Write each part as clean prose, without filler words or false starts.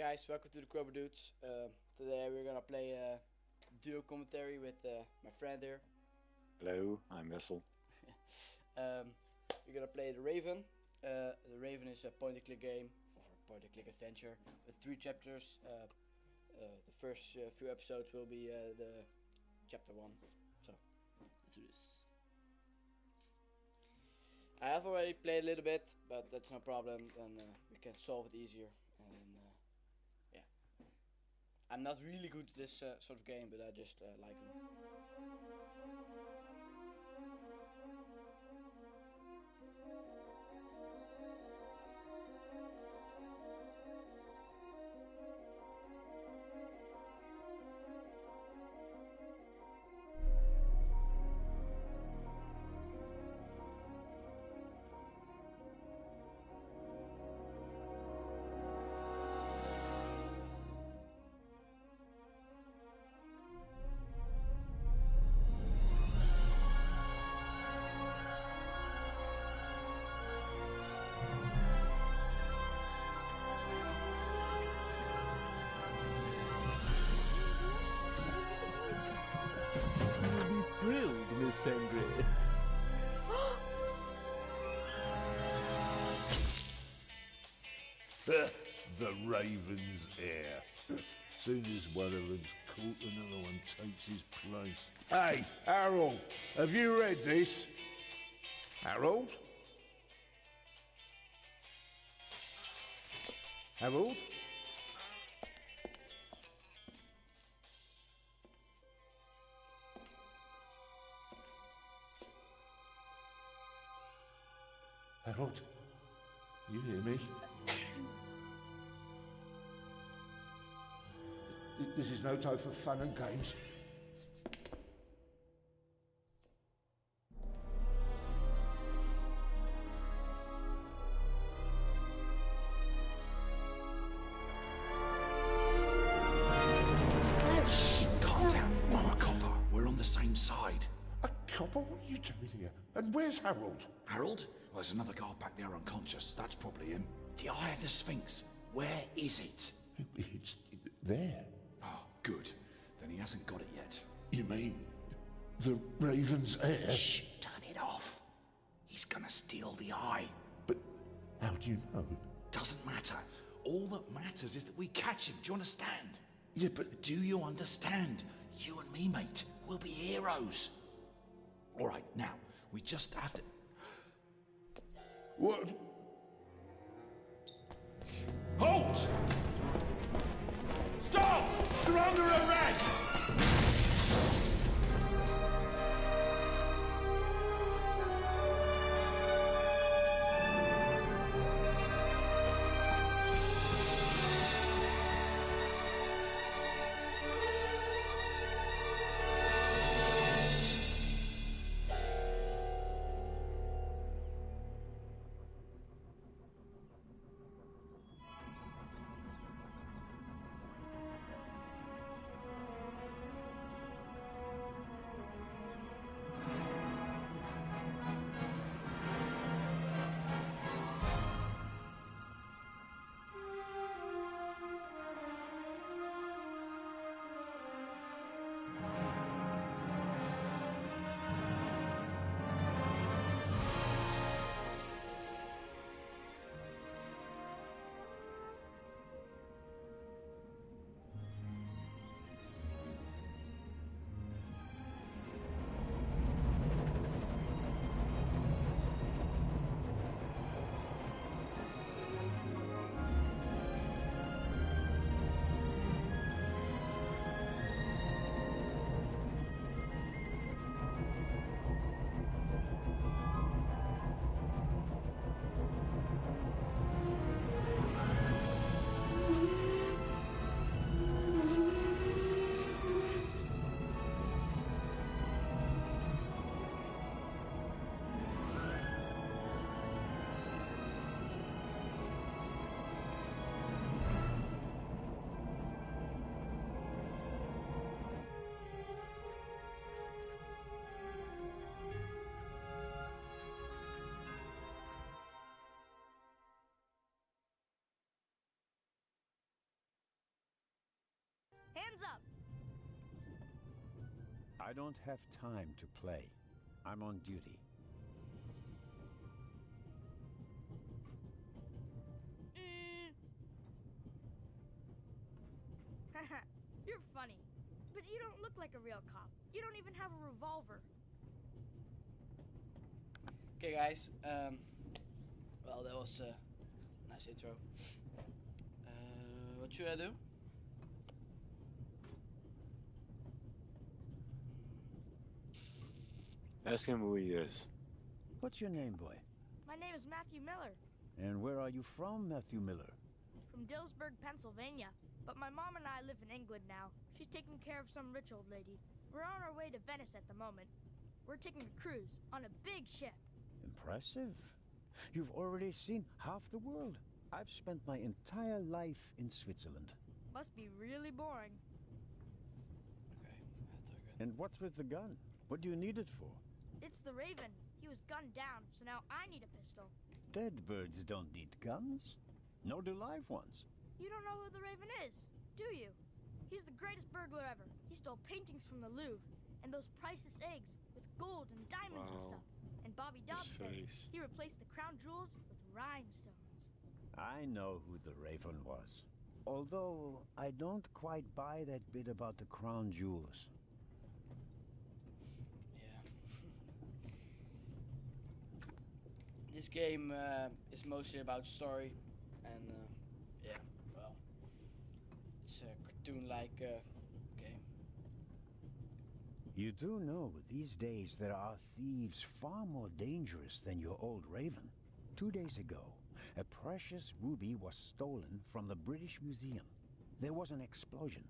guys, welcome to the CrowbarDudes. Today we're gonna play duo commentary with my friend here. Hello, I'm Wessel. We're gonna play the Raven. The Raven is a point-and-click game, or point-and-click adventure, with 3 chapters. The first few episodes will be the chapter 1. So, let's do this. I have already played a little bit, but that's no problem, and we can solve it easier. And yeah, I'm not really good at this sort of game, but I just like them. Thrilled, Miss Penguin. The Raven's heir. Soon as one of them's caught, another one takes his place. Hey, Harold, have you read this? Harold? Harold? Harold, you hear me? This is no time for fun and games. Shh! Calm down. I'm a copper. We're on the same side. A copper? What are you doing here? And where's Harold? Harold? Well, there's another guard back there unconscious. That's probably him. The Eye of the Sphinx. Where is it? It's there. Oh, good. Then he hasn't got it yet. You mean the Raven's heir? Shh! Turn it off. He's gonna steal the eye. But how do you know? Doesn't matter. All that matters is that we catch him. Do you understand? Yeah, but Do you understand? You and me, mate. We'll be heroes. All right, now, we just have to... what? Halt! Stop! You're under arrest! Hands up! I don't have time to play. I'm on duty. Haha, you're funny. But you don't look like a real cop. You don't even have a revolver. Okay, guys. Well, that was a nice intro. What should I do? Ask him who he is. What's your name, boy? My name is Matthew Miller, And where are you from, Matthew Miller? from Dillsburg, Pennsylvania. But my mom and I live in England now. She's taking care of some rich old lady. We're on our way to Venice at the moment. We're taking a cruise on a big ship. Impressive. You've already seen half the world. I've spent my entire life in Switzerland. Must be really boring. Okay, that's all good. And what's with the gun? What do you need it for? It's the Raven. He was gunned down, so now I need a pistol. Dead birds don't need guns. Nor do live ones. You don't know who the Raven is, do you? He's the greatest burglar ever. He stole paintings from the Louvre and those priceless eggs with gold and diamonds and Wow. stuff. And Bobby His Dobbs says face. he replaced the crown jewels with rhinestones. I know who the Raven was. Although I don't quite buy that bit about the crown jewels. Yeah. This game is mostly about story, and yeah, well, it's a cartoon-like game. You do know these days there are thieves far more dangerous than your old Raven. 2 days ago, a precious ruby was stolen from the British Museum. There was an explosion.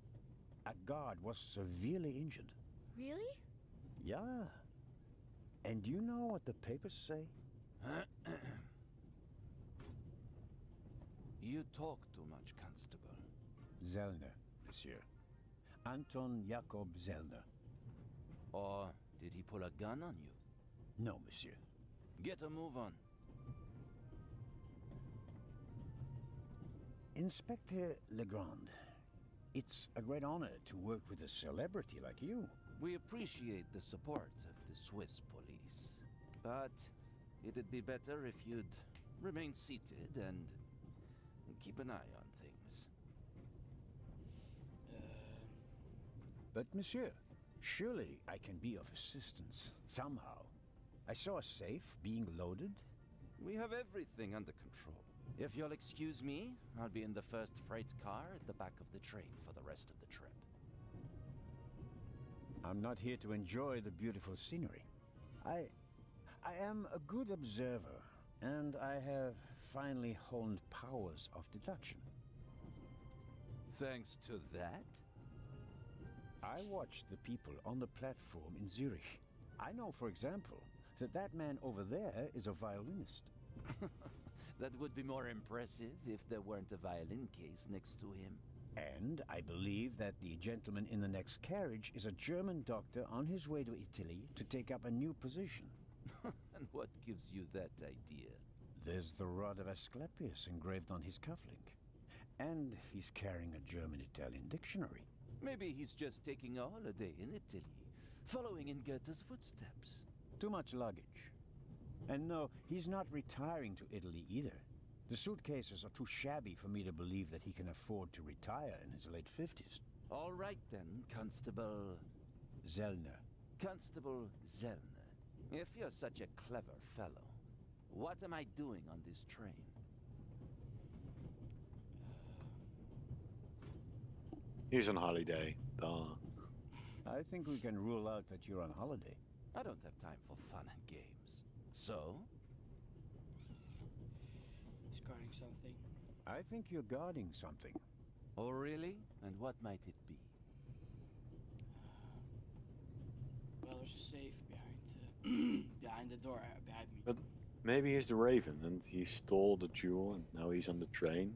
A guard was severely injured. Really? Yeah. And you know what the papers say? You talk too much, Constable. Zellner, monsieur. Anton Jakob Zellner. Or did he pull a gun on you? No, monsieur. Get a move on. Inspector Legrand, it's a great honor to work with a celebrity like you. We appreciate the support of the Swiss police. But it'd be better if you'd remain seated and keep an eye on things. But, monsieur, surely I can be of assistance, somehow. I saw a safe being loaded. We have everything under control. If you'll excuse me, I'll be in the first freight car at the back of the train for the rest of the trip. I'm not here to enjoy the beautiful scenery. I am a good observer, and I have finally honed powers of deduction. Thanks to that? I watched the people on the platform in Zurich. I know, for example, that that man over there is a violinist. That would be more impressive if there weren't a violin case next to him. And I believe that the gentleman in the next carriage is a German doctor on his way to Italy to take up a new position. And what gives you that idea? There's the rod of Asclepius engraved on his cufflink. And he's carrying a German-Italian dictionary. Maybe he's just taking a holiday in Italy, following in Goethe's footsteps. Too much luggage. And no, he's not retiring to Italy either. The suitcases are too shabby for me to believe that he can afford to retire in his late 50s. All right then, Constable... Zellner. Constable Zellner. If you're such a clever fellow, what am I doing on this train? He's on holiday. Duh. I think we can rule out that you're on holiday. I don't have time for fun and games. So? He's guarding something. I think you're guarding something. Oh, really? And what might it be? Well, there's a safe behind behind the door behind me. But maybe he's the Raven and he stole the jewel and now he's on the train.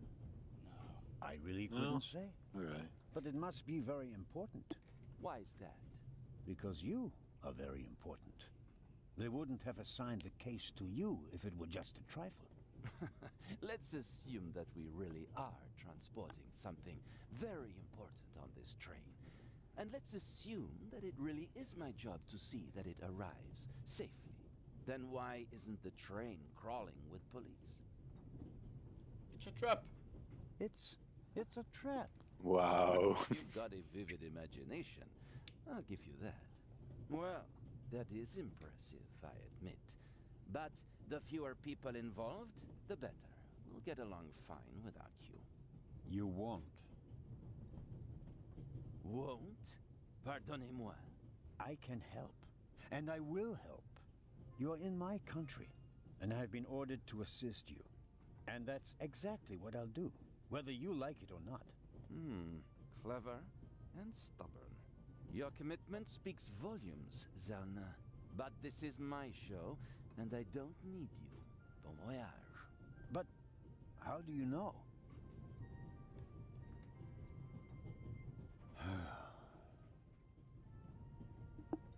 No. I really No. couldn't say. Alright. But it must be very important. Why is that? Because you are very important. They wouldn't have assigned the case to you if it were just a trifle. Let's assume that we really are transporting something very important on this train. And let's assume that it really is my job to see that it arrives safely. Then why isn't the train crawling with police? It's a trap. It's a trap. Wow. You've got a vivid imagination. I'll give you that. Well, that is impressive, I admit. But the fewer people involved, the better. We'll get along fine without you. You won't. Won't? Pardonnez-moi. I can help, and I will help. You're in my country, and I've been ordered to assist you. And that's exactly what I'll do, whether you like it or not. Clever and stubborn. Your commitment speaks volumes, Zerna. But this is my show, and I don't need you. Bon voyage. But how do you know?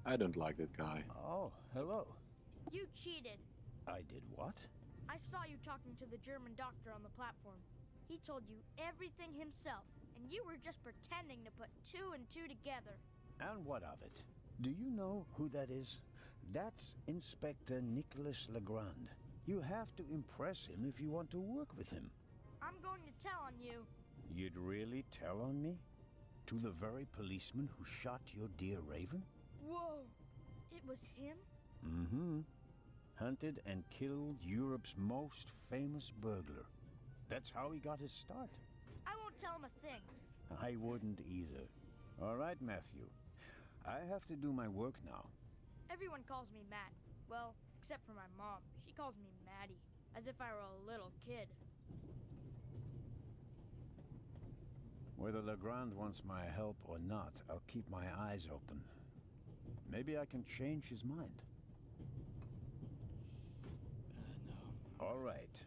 I don't like that guy. Oh, hello. You cheated. I did what? I saw you talking to the German doctor on the platform. He told you everything himself, and you were just pretending to put two and two together. And what of it? Do you know who that is? That's Inspector Nicholas Legrand. You have to impress him if you want to work with him. I'm going to tell on you. You'd really tell on me? To the very policeman who shot your dear Raven? Whoa, it was him? Mm-hmm. Hunted and killed Europe's most famous burglar. That's how he got his start. I won't tell him a thing. I wouldn't either. All right, Matthew. I have to do my work now. Everyone calls me Matt. Well, except for my mom. She calls me Maddie, as if I were a little kid. Whether Legrand wants my help or not, I'll keep my eyes open. Maybe I can change his mind. No. All right.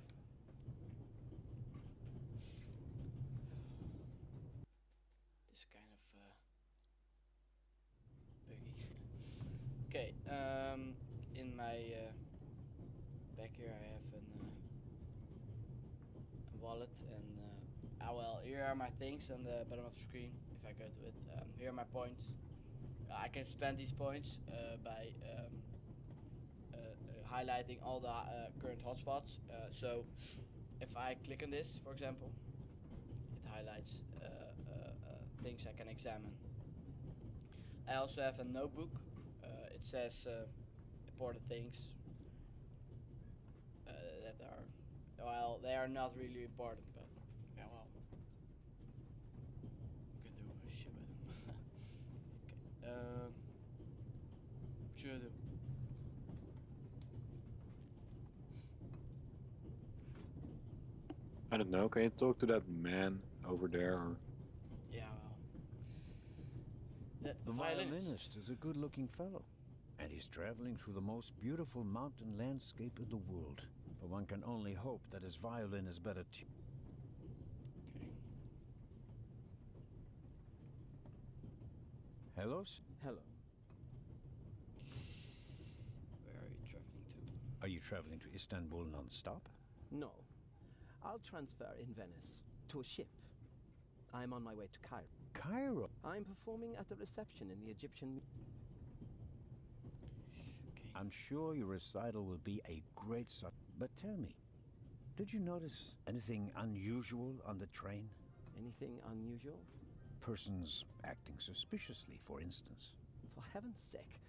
This kind of buggy. Okay. In my back here I have a wallet, and well, here are my things on the bottom of the screen. If I go to it, here are my points. I can spend these points by highlighting all the current hotspots. So if I click on this, for example, it highlights things I can examine. I also have a notebook. It says important things that are, well, they are not really important, but yeah, well, we can do shit with them. Okay. What should I do? I don't know. Can you talk to that man over there? Or... Yeah, well, the violinist. Is a good-looking fellow, and he's traveling through the most beautiful mountain landscape in the world. But one can only hope that his violin is better tuned. Okay. Hello? Hello. Where are you traveling to? Are you traveling to Istanbul non-stop? No. I'll transfer in Venice to a ship. I'm on my way to Cairo. Cairo? I'm performing at a reception in the Egyptian... Okay. I'm sure your recital will be a great success. But tell me, did you notice anything unusual on the train? Anything unusual? Persons acting suspiciously, for instance. For heaven's sake,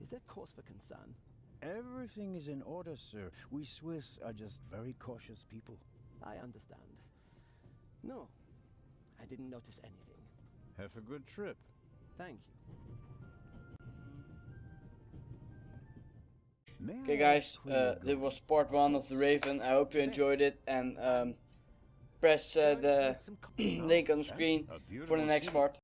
is there cause for concern? Everything is in order, sir. We Swiss are just very cautious people. I understand. No, I didn't notice anything. Have a good trip. Thank you. Okay, guys, this was part 1 of The Raven. I hope you enjoyed it, and press the link on the screen for the next part.